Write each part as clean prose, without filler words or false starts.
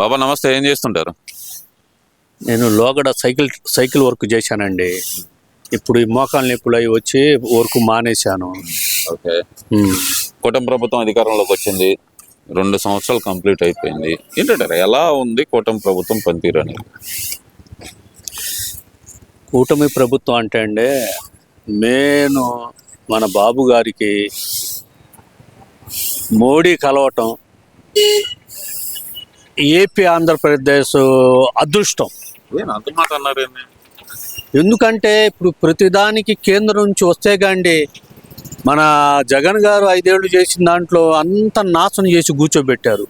బాబా నమస్తే, ఏం చేస్తుంటారు? నేను లోగడ సైకిల్ వర్క్ చేశానండి. ఇప్పుడు ఈ మోకాలు నొప్పులు అవి వచ్చి వర్క్ మానేశాను. ఓకే. కూటమి ప్రభుత్వం అధికారంలోకి వచ్చింది, 2 సంవత్సరాలు కంప్లీట్ అయిపోయింది. ఏంటంటారు, ఎలా ఉంది కూటమి ప్రభుత్వం పనితీరు అని? కూటమి ప్రభుత్వం అంటే అండి, నేను మన బాబు గారికి మోడీ కలవటం ఏపీ ఆంధ్రప్రదేశ్ అదృష్టం. అంత మాట అన్నారేంటి? ఎందుకంటే ఇప్పుడు ప్రతిదానికి కేంద్రం నుంచి వస్తే కాండి, మన జగన్ గారు 5 ఏళ్ళు చేసిన దాంట్లో అంత నాశనం చేసి కూర్చోబెట్టారు.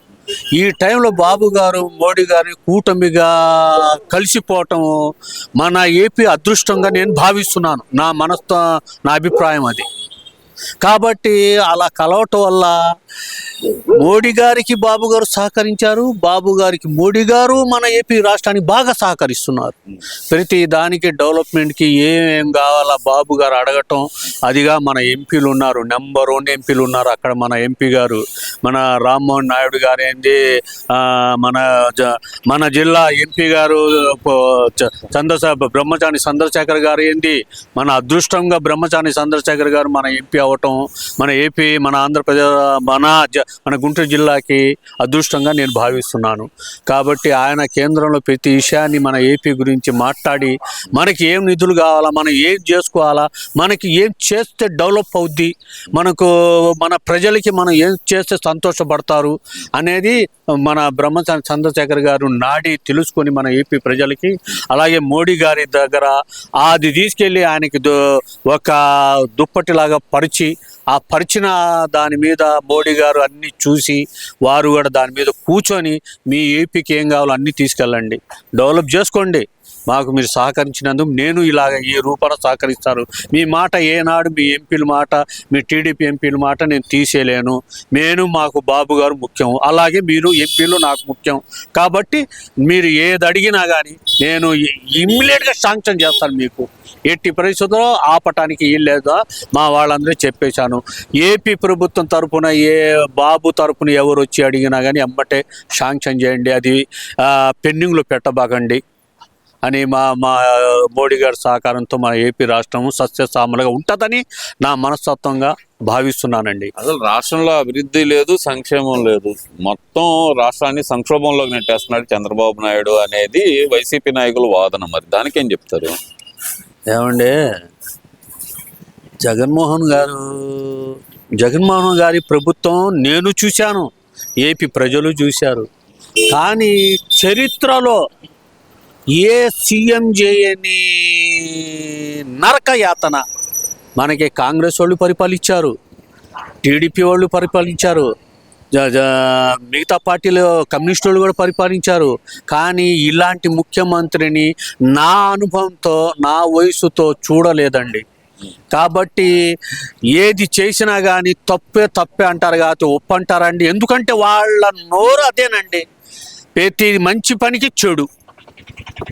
ఈ టైంలో బాబు గారు మోడీ గారిని కూటమిగా కలిసిపోవటం మన ఏపీ అదృష్టంగా నేను భావిస్తున్నాను. నా అభిప్రాయం అది. కాబట్టి అలా కలవటం వల్ల మోడీ గారికి బాబు గారు సహకరించారు, బాబు గారికి మోడీ గారు మన ఏపీ రాష్ట్రానికి బాగా సహకరిస్తున్నారు. ప్రతి దానికి డెవలప్మెంట్కి ఏం కావాలా బాబు గారు అడగటం, అదిగా మన ఎంపీలు ఉన్నారు, నెంబర్ 1 ఎంపీలు ఉన్నారు. అక్కడ మన ఎంపీ గారు మన రామ్మోహన్ నాయుడు గారు ఏంది, మన జిల్లా ఎంపీ గారు బ్రహ్మచారి చంద్రశేఖర్ గారు ఏంది, మన అదృష్టంగా బ్రహ్మచారి చంద్రశేఖర్ గారు మన ఎంపీ అవటం మన ఏపీ మన ఆంధ్రప్రదేశ్ మన గుంటూరు జిల్లాకి అదృష్టంగా నేను భావిస్తున్నాను. కాబట్టి ఆయన కేంద్రంలో ప్రతి విషయాన్ని మన ఏపీ గురించి మాట్లాడి మనకి ఏం నిధులు కావాలా, మనం ఏం చేసుకోవాలా, మనకి ఏం చేస్తే డెవలప్ అవుద్ది, మన ప్రజలకి మనం ఏం చేస్తే సంతోషపడతారు అనేది మన బ్రహ్మచారి చంద్రశేఖర్ గారు నాడి తెలుసుకొని మన ఏపీ ప్రజలకి, అలాగే మోడీ గారి దగ్గర అది తీసుకెళ్ళి ఆయనకి ఒక దుప్పటిలాగా పరిచి, ఆ పరిచిన దాని మీద మోడీ గారు అన్నీ చూసి వారు కూడా దాని మీద కూర్చొని మీ ఏపీకి ఏం కావాలో అన్నీ తీసుకెళ్ళండి, డెవలప్ చేసుకోండి, మాకు మీరు సహకరించినందుకు నేను ఇలాగ ఈ రూపాన సహకరిస్తారు. మీ మాట ఏనాడు మీ ఎంపీల మాట, మీ టీడీపీ ఎంపీల మాట నేను తీసేయలేను. మాకు బాబు గారు ముఖ్యం, అలాగే మీరు ఎంపీలు నాకు ముఖ్యం. కాబట్టి మీరు ఏది అడిగినా కానీ నేను ఇమ్మీడియట్గా శాంక్షన్ చేస్తాను. మీకు ఎట్టి పరిస్థితుల్లో ఆపటానికి వీల్లేదా మా వాళ్ళందరూ చెప్పేశాను. ఏపీ ప్రభుత్వం తరఫున బాబు తరఫున ఎవరు వచ్చి అడిగినా కానీ ఎమ్మటే శాంక్షన్ చేయండి, అది పెండింగ్లో పెట్టబాకండి అని మా మోడీ గారి సహకారంతో మన ఏపీ రాష్ట్రం సస్యశ్యామలుగా ఉంటుందని నా మనస్తత్వంగా భావిస్తున్నానండి. అసలు రాష్ట్రంలో అభివృద్ధి లేదు, సంక్షేమం లేదు, మొత్తం రాష్ట్రాన్ని సంక్షోభంలోకి నెట్టేస్తున్నాడు చంద్రబాబు నాయుడు అనేది వైసీపీ నాయకుల వాదన. మరి దానికేం చెప్తారు? ఏమండి, జగన్మోహన్ గారి ప్రభుత్వం నేను చూశాను, ఏపీ ప్రజలు చూశారు. కానీ చరిత్రలో ఏ సీఎం చేయని నరక యాతన మనకి కాంగ్రెస్ వాళ్ళు పరిపాలించారు, టీడీపీ వాళ్ళు పరిపాలించారు, మిగతా పార్టీలు కమ్యూనిస్ట్ వాళ్ళు కూడా పరిపాలించారు. కానీ ఇలాంటి ముఖ్యమంత్రిని నా అనుభవంతో నా వయసుతో చూడలేదండి. కాబట్టి ఏది చేసినా కానీ తప్పే అంటారు, కాబట్టి ఒప్పు అంటారండి. ఎందుకంటే వాళ్ళ నోరు అదేనండి, ప్రతి మంచి పనికి చెడు,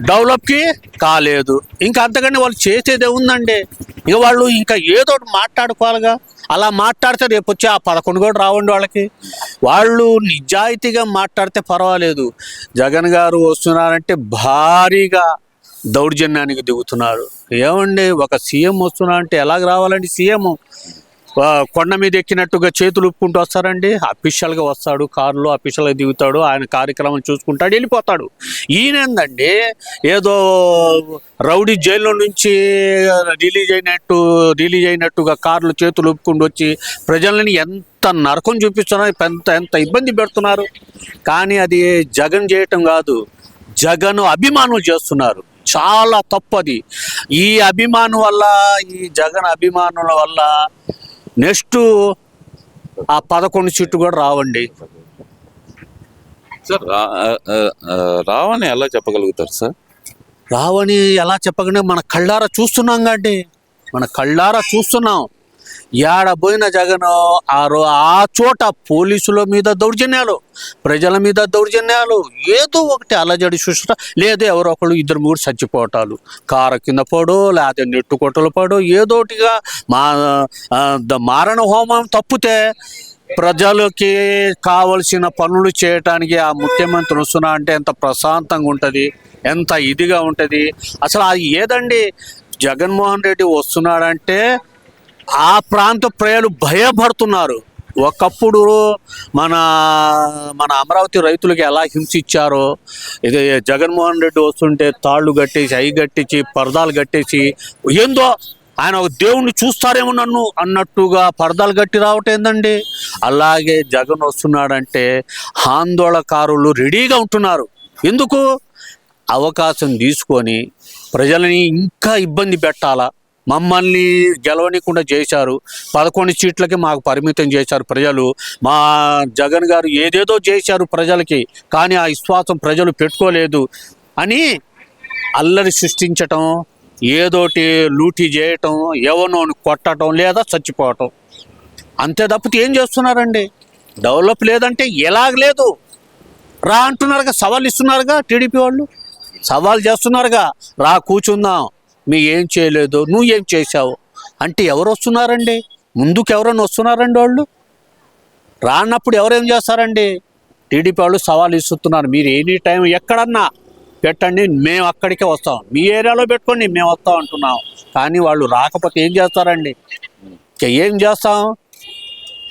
డెవలప్కి కాలేదు, ఇంకా అంతకంటే వాళ్ళు చేసేదే ఉందండి. ఇక వాళ్ళు ఇంకా ఏదో మాట్లాడుకోవాలిగా, అలా మాట్లాడితే రేపు వచ్చి ఆ 11 కూడా రావండి వాళ్ళకి. వాళ్ళు నిజాయితీగా మాట్లాడితే పర్వాలేదు. జగన్ గారు వస్తున్నారంటే భారీగా దౌర్జన్యానికి దిగుతున్నారు. ఏమండి, ఒక సీఎం వస్తున్నా అంటే ఎలాగ రావాలండి? సీఎం కొండ మీద ఎక్కినట్టుగా చేతులు ఉప్పుకుంటూ వస్తారండి? అఫీషియల్గా వస్తాడు, కారులో అఫీషియల్గా దిగుతాడు, ఆయన కార్యక్రమం చూసుకుంటాడు, వెళ్ళిపోతాడు. ఈయనేందండి ఏదో రౌడీ జైల్లో నుంచి రిలీజ్ అయినట్టుగా కార్లు చేతులు ఉప్పుకుంటూ వచ్చి ప్రజలని ఎంత నరకం చూపిస్తున్నారు, ఎంత ఇబ్బంది పెడుతున్నారు. కానీ అది జగన్ చేయటం కాదు, జగన్ అభిమానులు చేస్తున్నారు. చాలా తప్పది. ఈ అభిమానం వల్ల, ఈ జగన్ అభిమానుల వల్ల నెక్స్ట్ ఆ 11 సీట్లు కూడా రావండి. సార్ రావని ఎలా చెప్పగలుగుతారు సార్? రావని ఎలా చెప్పగలిగినా మన కళ్ళారా చూస్తున్నాం కండి, మన కళ్ళారా చూస్తున్నాం. ఏడబోయిన జగన్ ఆ చోట పోలీసుల మీద దౌర్జన్యాలు, ప్రజల మీద దౌర్జన్యాలు, ఏదో ఒకటి అలజడి సృష్టి, లేదా ఎవరో ఒకళ్ళు 2-3 చచ్చిపోవటాలు, కారు కింద పడో లేదా నెట్టుకొట్టలు పడో, ఏదోటిగా మారణ హోమం తప్పితే ప్రజలకి కావలసిన పనులు చేయటానికి ఆ ముఖ్యమంత్రి వస్తున్నా అంటే ఎంత ప్రశాంతంగా ఉంటుంది, ఎంత ఇదిగా ఉంటుంది. అసలు అది ఏదండి, జగన్మోహన్ రెడ్డి వస్తున్నాడంటే ఆ ప్రాంత ప్రజలు భయపడుతున్నారు. ఒకప్పుడు మన మన అమరావతి రైతులకి ఎలా హింసించారో, ఇది జగన్మోహన్ రెడ్డి వస్తుంటే తాళ్ళు కట్టేసి అవి కట్టేసి పరదాలు కట్టేసి ఏందో ఆయన ఒక దేవుణ్ణి చూస్తారేమో నన్ను అన్నట్టుగా పరదాలు కట్టి రావటం ఏందండి. అలాగే జగన్ వస్తున్నాడంటే ఆందోళనకారులు రెడీగా ఉంటున్నారు. ఎందుకు? అవకాశం తీసుకొని ప్రజలని ఇంకా ఇబ్బంది పెట్టాలా, మమ్మల్ని గెలవనీయకుండా చేశారు, 11 సీట్లకి మాకు పరిమితం చేశారు ప్రజలు, మా జగన్ గారు ఏదేదో చేశారు ప్రజలకి, కానీ ఆ విశ్వాసం ప్రజలు పెట్టుకోలేదు అని అల్లరి సృష్టించటం, ఏదోటి లూటీ చేయటం, ఎవరినోని కొట్టడం లేదా చచ్చిపోవటం, అంతే తప్పితే ఏం చేస్తున్నారండి? డెవలప్ లేదంటే ఎలాగ లేదు. రా అంటున్నారుగా, సవాల్ ఇస్తున్నారుగా, టీడీపీ వాళ్ళు సవాల్ చేస్తున్నారుగా, రా కూర్చుందాం, మీ ఏం చేయలేదు, నువ్వు ఏం చేశావు అంటే ఎవరు వస్తున్నారండి? ముందుకు ఎవరైనా వస్తున్నారండి? వాళ్ళు రానప్పుడు ఎవరేం చేస్తారండి? టీడీపీ వాళ్ళు సవాల్ ఇస్తున్నారు, మీరు ఎనీ టైం ఎక్కడన్నా పెట్టండి, మేము అక్కడికే వస్తాం, మీ ఏరియాలో పెట్టుకోండి, మేము వస్తాం అంటున్నాం. కానీ వాళ్ళు రాకపోతే ఏం చేస్తారండి? ఏం చేస్తాం?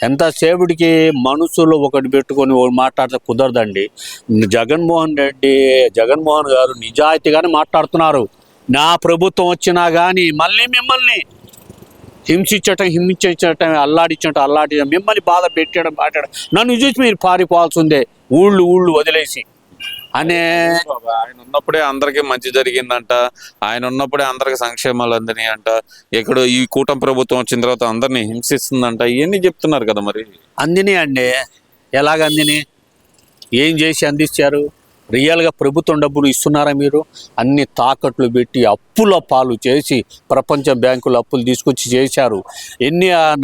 ఎంతసేపుడికి మనసులో ఒకటి పెట్టుకొని మాట్లాడితే కుదరదండి. జగన్మోహన్ గారు నిజాయితీగానే మాట్లాడుతున్నారు. నా ప్రభుత్వం వచ్చినా కానీ మళ్ళీ మిమ్మల్ని హింసించటం, అల్లాడించడం, మిమ్మల్ని బాధ పెట్టడం, నన్ను చూసి మీరు పారిపోవాల్సిందే, ఊళ్ళు వదిలేసి అనే. ఆయన ఉన్నప్పుడే అందరికీ మంచి జరిగిందంట, ఆయన ఉన్నప్పుడే అందరికి సంక్షేమాలు అందినాయి అంట. ఇక్కడ ఈ కూటమి ప్రభుత్వం వచ్చిన తర్వాత అందరినీ హింసిస్తుందంట, ఇవన్నీ చెప్తున్నారు కదా. మరి అందినాయి అండి, ఎలాగ అందినాయి? ఏం చేసి అందించారు? రియల్గా ప్రభుత్వం డబ్బులు ఇస్తున్నారా మీరు? అన్ని తాకట్లు పెట్టి అప్పుల పాలు చేసి ప్రపంచ బ్యాంకులు అప్పులు తీసుకొచ్చి చేశారు.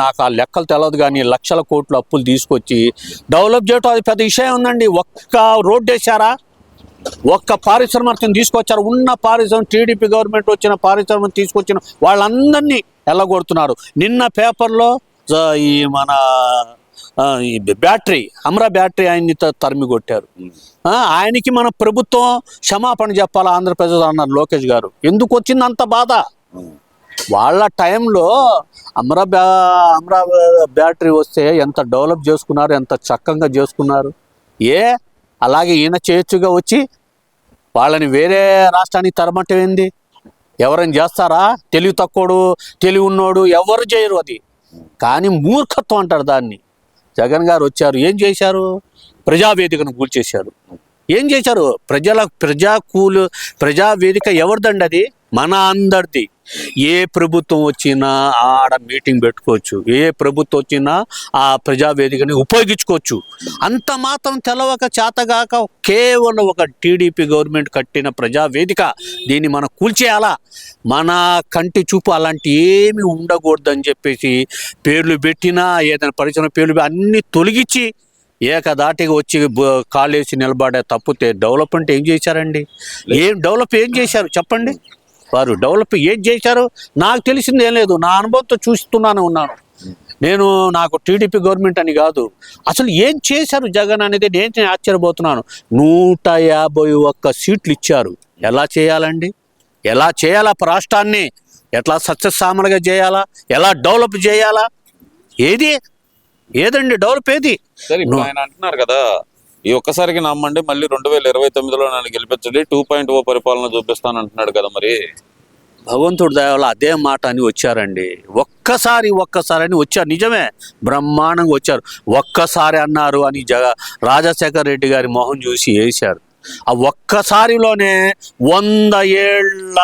నాకు ఆ లెక్కలు తెలియదు కానీ లక్షల కోట్లు అప్పులు తీసుకొచ్చి డెవలప్ చేయటం అది పెద్ద విషయం ఉందండి. ఒక్క రోడ్డు వేశారా? ఒక్క పారిశ్రామికను తీసుకొచ్చారు? ఉన్న పారిశ్రామిక టీడీపీ గవర్నమెంట్ వచ్చిన పారిశ్రామికను తీసుకొచ్చిన వాళ్ళందరినీ ఎల్లగొడుతున్నారు. నిన్న పేపర్లో ఈ మన ఈ బ్యాటరీ అమరా బ్యాటరీ ఆయన్ని తరిమి కొట్టారు. ఆయనకి మన ప్రభుత్వం క్షమాపణ చెప్పాలా ఆంధ్రప్రదేశ్ అన్నారు లోకేష్ గారు. ఎందుకు వచ్చింది అంత బాధ? వాళ్ళ టైంలో అమరా బ్యాటరీ వస్తే ఎంత డెవలప్ చేసుకున్నారు, ఎంత చక్కగా చేసుకున్నారు. అలాగే ఈయన చేయొచ్చుగా వచ్చి వాళ్ళని వేరే రాష్ట్రానికి తరమటం ఏంది? ఎవరైనా చేస్తారా? తెలివి తక్కువడు, తెలివి ఉన్నోడు ఎవరు చేయరు అది. కానీ మూర్ఖత్వం అంటారు దాన్ని. జగన్ గారు వచ్చారు, ఏం చేశారు? ప్రజావేదికను కూల్చేశారు. ఏం చేశారు? ప్రజావేదిక ఎవరిదండి? అది మన అందరిది. ఏ ప్రభుత్వం వచ్చినా ఆడ మీటింగ్ పెట్టుకోవచ్చు, ఏ ప్రభుత్వం వచ్చినా ఆ ప్రజావేదికని ఉపయోగించుకోవచ్చు. అంత మాత్రం తెలవక చేతగాక కేవలం ఒక టీడీపీ గవర్నమెంట్ కట్టిన ప్రజావేదిక, దీన్ని మనం కూల్చేయాలా, మన కంటి చూపు అలాంటి ఏమి ఉండకూడదని చెప్పేసి పేర్లు పెట్టినా ఏదైనా పరిశ్రమ పేర్లు అన్నీ తొలగించి ఏకదాటిగా వచ్చి కాలేసి నిలబడే తప్పితే డెవలప్మెంట్ ఏం చేశారండి? ఏం చేశారు చెప్పండి? వారు డెవలప్ ఏం చేశారు? నాకు తెలిసింది ఏం లేదు, నా అనుభవంతో ఉన్నాను నేను. నాకు టీడీపీ గవర్నమెంట్ అని కాదు, అసలు ఏం చేశారు జగన్ అనేది నేను ఆశ్చర్యపోతున్నాను. 151 సీట్లు ఇచ్చారు. ఎలా చేయాలండి? ఎలా చేయాలా? రాష్ట్రాన్ని ఎట్లా సత్యసామలుగా చేయాలా? ఎలా డెవలప్ చేయాలా? ఏదండి డెవలప్ ఏది? సరే, ఇప్పుడు ఆయన అంటున్నారు కదా, ఈ ఒక్కసారికి నమ్మండి, మళ్ళీ 2029లో నన్ను గెలిపించండి, 2.0 పరిపాలన చూపిస్తాను అంటున్నాడు కదా. మరి భగవంతుడి దయవల్ల అదే మాట అని వచ్చారండి. ఒక్కసారి అని వచ్చారు, నిజమే, బ్రహ్మాండంగా వచ్చారు. ఒక్కసారి అన్నారు అని రాజశేఖర్ రెడ్డి గారి మొహం చూసి వేశారు. ఆ ఒక్కసారిలోనే 100 ఏళ్ళ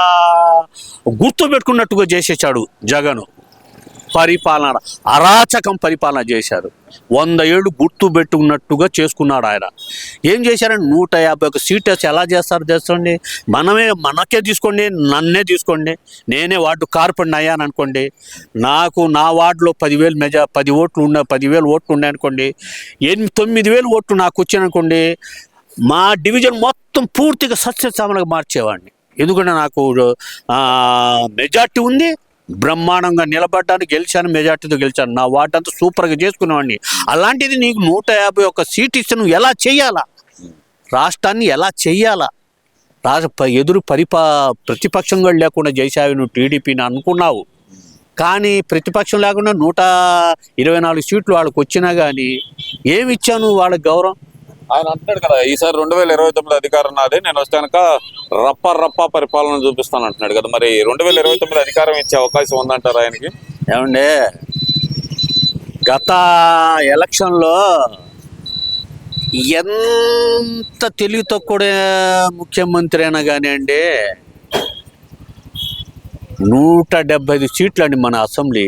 గుర్తు పెట్టుకున్నట్టుగా చేసేసాడు జగన్. పరిపాలన అరాచకం పరిపాలన చేశారు. 100 ఏళ్ళు గుర్తు పెట్టుకున్నట్టుగా చేసుకున్నాడు ఆయన. ఏం చేశారంటే 151 సీటర్స్ ఎలా చేస్తారు తెలుసండి? మనకే తీసుకోండి, నన్నే తీసుకోండి, నేనే వార్డు కార్పొరేటర్ అయ్యాను అనుకోండి, నాకు నా వార్డులో 10,000 ఓట్లు ఉన్నాయి అనుకోండి, 9,000 ఓట్లు నాకు వచ్చాయనుకోండి, మా డివిజన్ మొత్తం పూర్తిగా సస్యశ్యామలుగా మార్చేవాడిని. ఎందుకంటే నాకు మెజార్టీ ఉంది, బ్రహ్మాండంగా నిలబడ్డాను, గెలిచాను, మెజార్టీతో గెలిచాను. నా వార్డు అంతా సూపర్గా చేసుకునేవాడిని. అలాంటిది నీకు 151 సీట్ ఇస్తే నువ్వు ఎలా చెయ్యాలా? రాష్ట్రాన్ని ఎలా చెయ్యాలా? ప్రతిపక్షంగా లేకుండా చేసావి నువ్వు టీడీపీని అనుకున్నావు. కానీ ప్రతిపక్షం లేకుండా 124 సీట్లు వాళ్ళకి వచ్చినా కానీ ఏమి ఇచ్చావు నువ్వు వాళ్ళకి గౌరవం? ఆయన అంటున్నాడు కదా, ఈసారి 2029 అధికారం నాదే, నేను వచ్చాక రప్ప పరిపాలన చూపిస్తాను అంటున్నాడు కదా. మరి 2029 అధికారం ఇచ్చే అవకాశం ఉందంటారు ఆయనకి? ఏమండే, గత ఎలక్షన్లో ఎంత తెలివి తక్కువ ముఖ్యమంత్రి అయినా కానీ అండి, 175 సీట్లు అండి మన అసెంబ్లీ.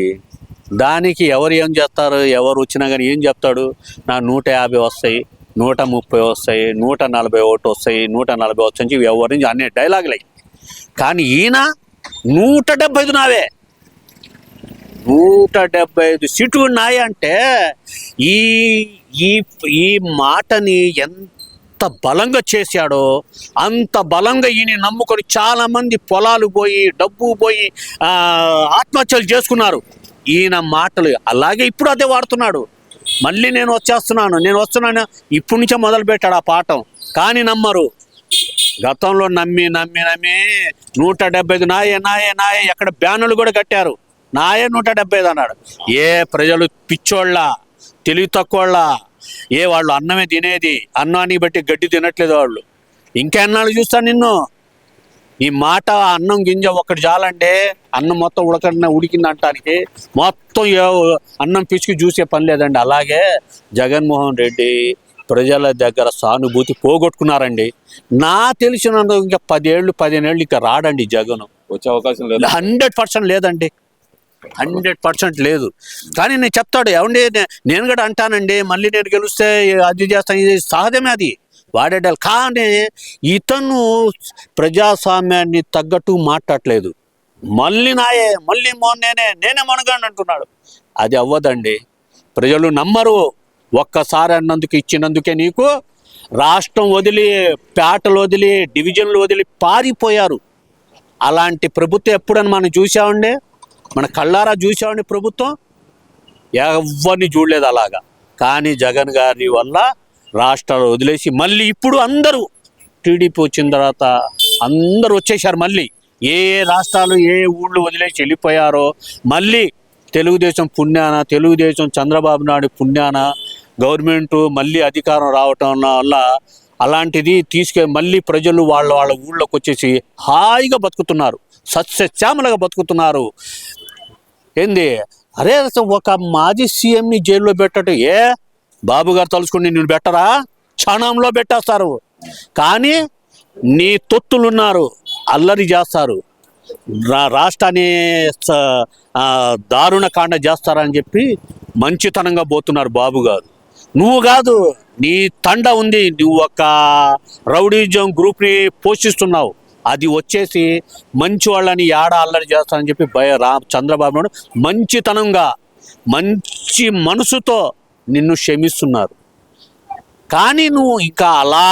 దానికి ఎవరు ఏం చేస్తారు? ఎవరు వచ్చినా కానీ ఏం చెప్తాడు? నా 150 వస్తాయి, 130 వస్తాయి, 141 వస్తాయి, 140 వస్తాయి, ఎవరి నుంచి అన్ని డైలాగులు అయ్యి. కానీ ఈయన 175 నావే, 175 సీట్లు నాయ అంటే ఈ ఈ ఈ మాటని ఎంత బలంగా చేశాడో అంత బలంగా ఈయన నమ్ముకొని చాలామంది పొలాలు పోయి డబ్బు పోయి ఆత్మహత్యలు చేసుకున్నారు ఈయన మాటలు. అలాగే ఇప్పుడు అదే వాడుతున్నాడు. మళ్ళీ నేను వస్తున్నాను ఇప్పటి నుంచే మొదలు పెట్టాడు ఆ పాఠం. కానీ నమ్మరు. గతంలో నమ్మి 175 నాయే ఎక్కడ బ్యానర్లు కూడా కట్టారు. నాయే 175 అన్నాడు. ఏ ప్రజలు పిచ్చోళ్ళ, తెలివి తక్కువళ్ళ, వాళ్ళు అన్నమే తినేది, అన్నాన్ని బట్టి గడ్డి తినట్లేదు వాళ్ళు. ఇంకెన్నాళ్ళు చూస్తాను నిన్ను? ఈ మాట అన్నం గింజ ఒక్కటి చాలంటే అన్నం మొత్తం ఉడికింది అంటానికి మొత్తం అన్నం పిసికి చూసే పని లేదండి. అలాగే జగన్మోహన్ రెడ్డి ప్రజల దగ్గర సానుభూతి పోగొట్టుకున్నారండి. నా తెలిసినంత ఇంకా 10-15 ఏళ్ళు ఇంకా రాడండి జగన్. వచ్చే అవకాశం లేదు, 100% లేదండి, 100% లేదు. కానీ నేను చెప్తాడు, ఏమండి నేను కూడా అంటానండి, మళ్ళీ నేను గెలిస్తే అది చేస్తాను, ఇది సహజమే, అది వాడేడాలి. కానీ ఇతను ప్రజాస్వామ్యాన్ని తగ్గట్టు మాట్లాడలేదు. మళ్ళీ నేనే మనగాని అంటున్నాడు. అది అవ్వదండి. ప్రజలు నమ్మరు. ఒక్కసారి అన్నందుకు ఇచ్చినందుకే నీకు రాష్ట్రం వదిలి, పేటలు వదిలి, డివిజన్లు వదిలి పారిపోయారు. అలాంటి ప్రభుత్వం ఎప్పుడని మనం చూసామండి? మన కళ్ళారా చూసామండి ప్రభుత్వం? ఎవరిని చూడలేదు అలాగా. కానీ జగన్ గారి వల్ల రాష్ట్రాలు వదిలేసి మళ్ళీ ఇప్పుడు అందరూ టీడీపీ వచ్చిన తర్వాత అందరూ వచ్చేసారు. మళ్ళీ ఏ రాష్ట్రాలు ఏ ఊళ్ళు వదిలేసి వెళ్ళిపోయారో మళ్ళీ తెలుగుదేశం పుణ్యాన, తెలుగుదేశం చంద్రబాబు నాయుడు పుణ్యాన గవర్నమెంట్ మళ్ళీ అధికారం రావటం వల్ల అలాంటిది మళ్ళీ ప్రజలు వాళ్ళ ఊళ్ళోకి వచ్చేసి హాయిగా బతుకుతున్నారు, సస్యశ్యామలుగా బతుకుతున్నారు. ఏంది అరే, ఒక మాజీ సీఎంని జైల్లో పెట్టడం బాబు గారు తలుచుకుని నేను పెట్టరా? క్షణంలో పెట్టేస్తారు. కానీ నీ తొత్తులున్నారు, అల్లరి చేస్తారు, రాష్ట్రాన్ని దారుణ కాండ చేస్తారని చెప్పి మంచితనంగా పోతున్నారు బాబు గారు. నువ్వు కాదు, నీ తండ ఉంది, నువ్వు ఒక రౌడీజం గ్రూప్ని పోషిస్తున్నావు. అది వచ్చేసి మంచి వాళ్ళని అల్లరి చేస్తానని చెప్పి చంద్రబాబు నాయుడు మంచితనంగా మంచి మనసుతో నిన్ను క్షమిస్తున్నారు. కానీ నువ్వు ఇంకా అలా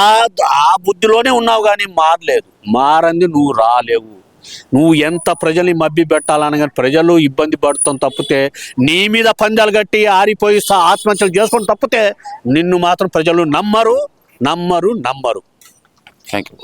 ఆ బుద్ధిలోనే ఉన్నావు, కానీ మారలేదు. మారంది నువ్వు రాలేవు. నువ్వు ఎంత ప్రజల్ని మభ్య పెట్టాలని కానీ ప్రజలు ఇబ్బంది పడుతాం తప్పితే, నీ మీద పందాలు కట్టి ఆరిపోయి ఆత్మహత్యలు చేసుకొని తప్పితే నిన్ను మాత్రం ప్రజలు నమ్మరు. Thank you.